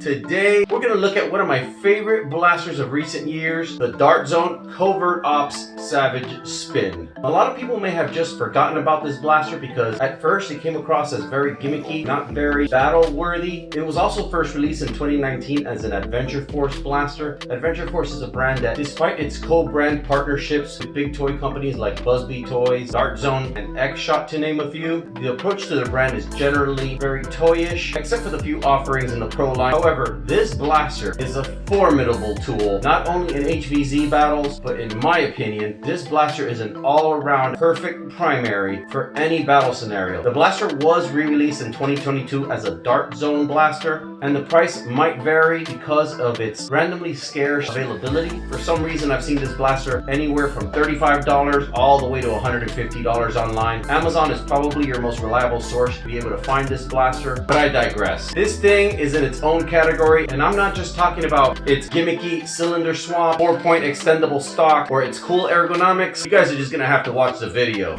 Today, we're going to look at one of my favorite blasters of recent years, the Dart Zone Covert Ops Savage Spin. A lot of people may have just forgotten about this blaster because at first it came across as very gimmicky, not very battle worthy. It was also first released in 2019 as an Adventure Force blaster. Adventure Force is a brand that, despite its co-brand partnerships with big toy companies like Busby Toys, Dart Zone, and X-Shot to name a few, the approach to the brand is generally very toyish, except for the few offerings in the pro line. However, this blaster is a formidable tool, not only in HVZ battles, but in my opinion, this blaster is an all-around perfect primary for any battle scenario. The blaster was re-released in 2022 as a Dart Zone blaster, and the price might vary because of its randomly scarce availability. For some reason, I've seen this blaster anywhere from $35 all the way to $150 online. Amazon is probably your most reliable source to be able to find this blaster, but I digress. This thing is in its own category, and I'm not just talking about its gimmicky cylinder swap, 4-point extendable stock, or its cool ergonomics. You guys are just gonna have to watch the video.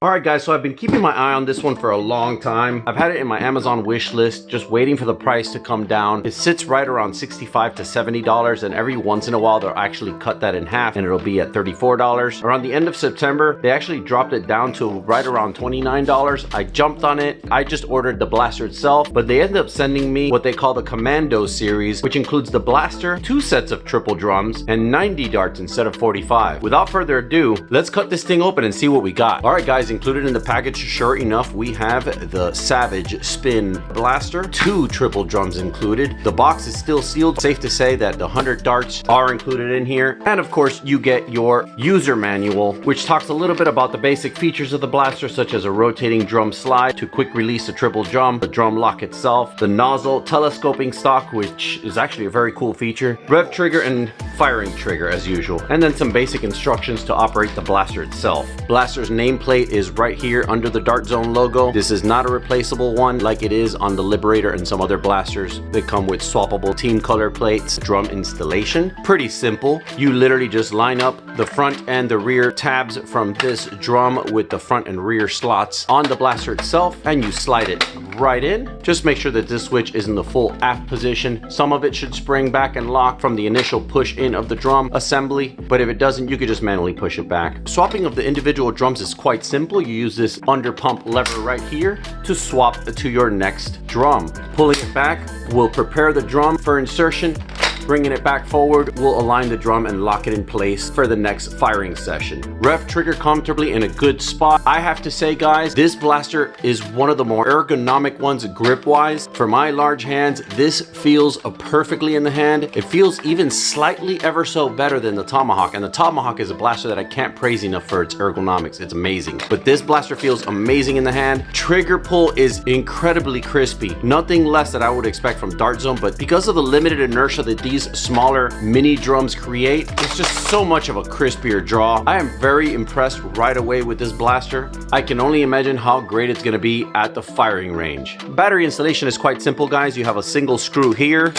Alright guys, so I've been keeping my eye on this one for a long time. I've had it in my Amazon wish list, just waiting for the price to come down. It sits right around $65 to $70, and every once in a while they'll actually cut that in half and it'll be at $34. Around the end of September, they actually dropped it down to right around $29. I jumped on it. I just ordered the blaster itself, but they ended up sending me what they call the Commando series, which includes the blaster, 2 sets of triple drums, and 90 darts instead of 45. Without further ado, let's cut this thing open and see what we got. Alright guys, included in the package, sure enough, we have the Savage Spin blaster, 2 triple drums included. The box is still sealed. Safe to say that the 100 darts are included in here. And of course, you get your user manual, which talks a little bit about the basic features of the blaster, such as a rotating drum slide to quick release a triple drum, the drum lock itself, the nozzle telescoping stock, which is actually a very cool feature, rev trigger and firing trigger as usual, and then some basic instructions to operate the blaster itself. Blaster's nameplate is right here under the Dart Zone logo. This is not a replaceable one like it is on the Liberator and some other blasters. They come with swappable team color plates. Drum installation, pretty simple. You literally just line up the front and the rear tabs from this drum with the front and rear slots on the blaster itself, and you slide it right in. Just make sure that this switch is in the full aft position. Some of it should spring back and lock from the initial push in of the drum assembly, but if it doesn't, you could just manually push it back. Swapping of the individual drums is quite simple. You use this under pump lever right here to swap to your next drum. Pulling it back will prepare the drum for insertion. Bringing it back forward will align the drum and lock it in place for the next firing session. Rev trigger comfortably in a good spot. I have to say guys, this blaster is one of the more ergonomic ones grip wise. For my large hands, this feels perfectly in the hand. It feels even slightly ever so better than the Tomahawk, and the Tomahawk is a blaster that I can't praise enough for its ergonomics. It's amazing, but this blaster feels amazing in the hand. Trigger pull is incredibly crispy, nothing less that I would expect from Dart Zone, but because of the limited inertia that these smaller mini drums create, it's just so much of a crispier draw. I am very impressed right away with this blaster. I can only imagine how great it's going to be at the firing range. Battery installation is quite simple guys. You have a single screw here,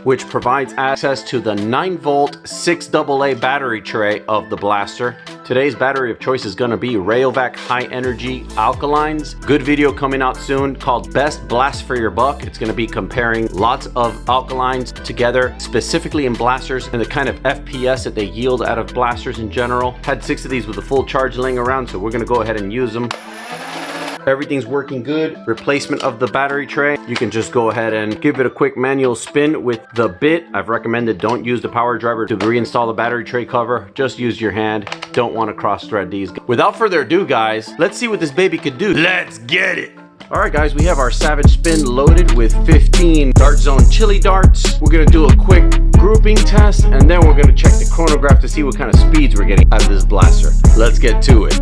which provides access to the 9-volt 6AA battery tray of the blaster. Today's battery of choice is gonna be Rayovac High Energy Alkalines. Good video coming out soon called Best Blast for Your Buck. It's gonna be comparing lots of alkalines together, specifically in blasters, and the kind of FPS that they yield out of blasters in general. Had 6 of these with a full charge laying around, so we're gonna go ahead and use them. Everything's working good. Replacement of the battery tray. You can just go ahead and give it a quick manual spin with the bit. I've recommended don't use the power driver to reinstall the battery tray cover. Just use your hand. Don't want to cross thread these. Without further ado, guys, let's see what this baby could do. Let's get it. Alright guys, we have our Savage Spin loaded with 15 Dart Zone chili darts. We're going to do a quick grouping test, and then we're going to check the chronograph to see what kind of speeds we're getting out of this blaster. Let's get to it.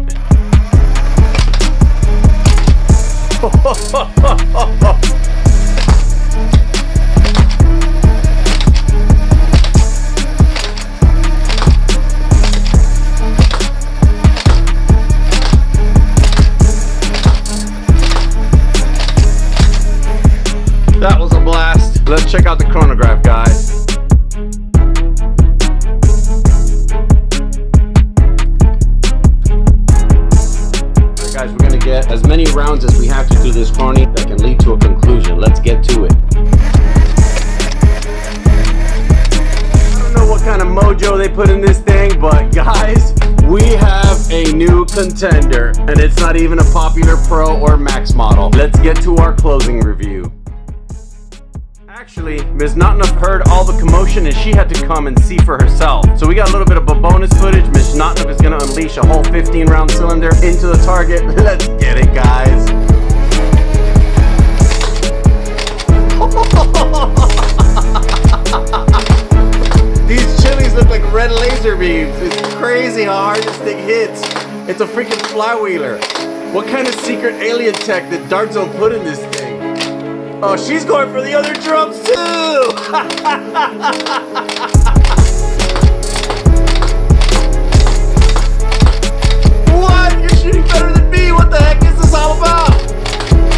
That was a blast. Let's check out the chronograph, guys. Alright guys, we're gonna get as many rounds as we have to do this chronie that can lead to a conclusion. Let's get to it. I don't know what kind of mojo they put in this thing, but guys, we have a new contender, and it's not even a popular pro or max model. Let's get to our closing review. Actually, Ms. Not Enough heard all the commotion and she had to come and see for herself. So we got a little bit of a bonus footage. Ms. Not Enough is gonna unleash a whole 15-round cylinder into the target. Let's get it, guys. These chilies look like red laser beams. It's crazy how hard this thing hits. It's a freaking flywheeler. What kind of secret alien tech did Dart Zone put in this thing? Oh, she's going for the other drums too! What? You're shooting better than me! What the heck is this all about?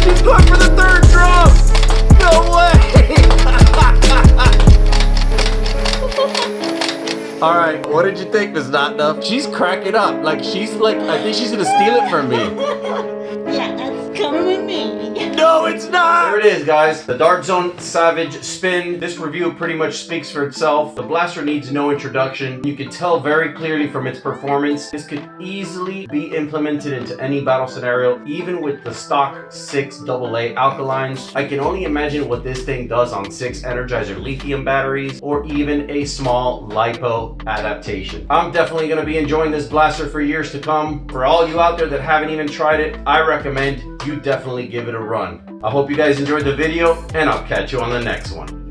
She's going for the third drum! No way! Alright, what did you think, Ms. Not Enough? She's cracking up. I think she's gonna steal it from me. Yeah, that's coming with me. No, it's not! There it is, guys. The Dart Zone Savage Spin. This review pretty much speaks for itself. The blaster needs no introduction. You can tell very clearly from its performance. This could easily be implemented into any battle scenario, even with the stock 6 AA alkalines. I can only imagine what this thing does on 6 Energizer lithium batteries, or even a small LiPo adaptation. I'm definitely going to be enjoying this blaster for years to come. For all you out there that haven't even tried it, I recommend you definitely give it a run. I hope you guys enjoyed the video, and I'll catch you on the next one.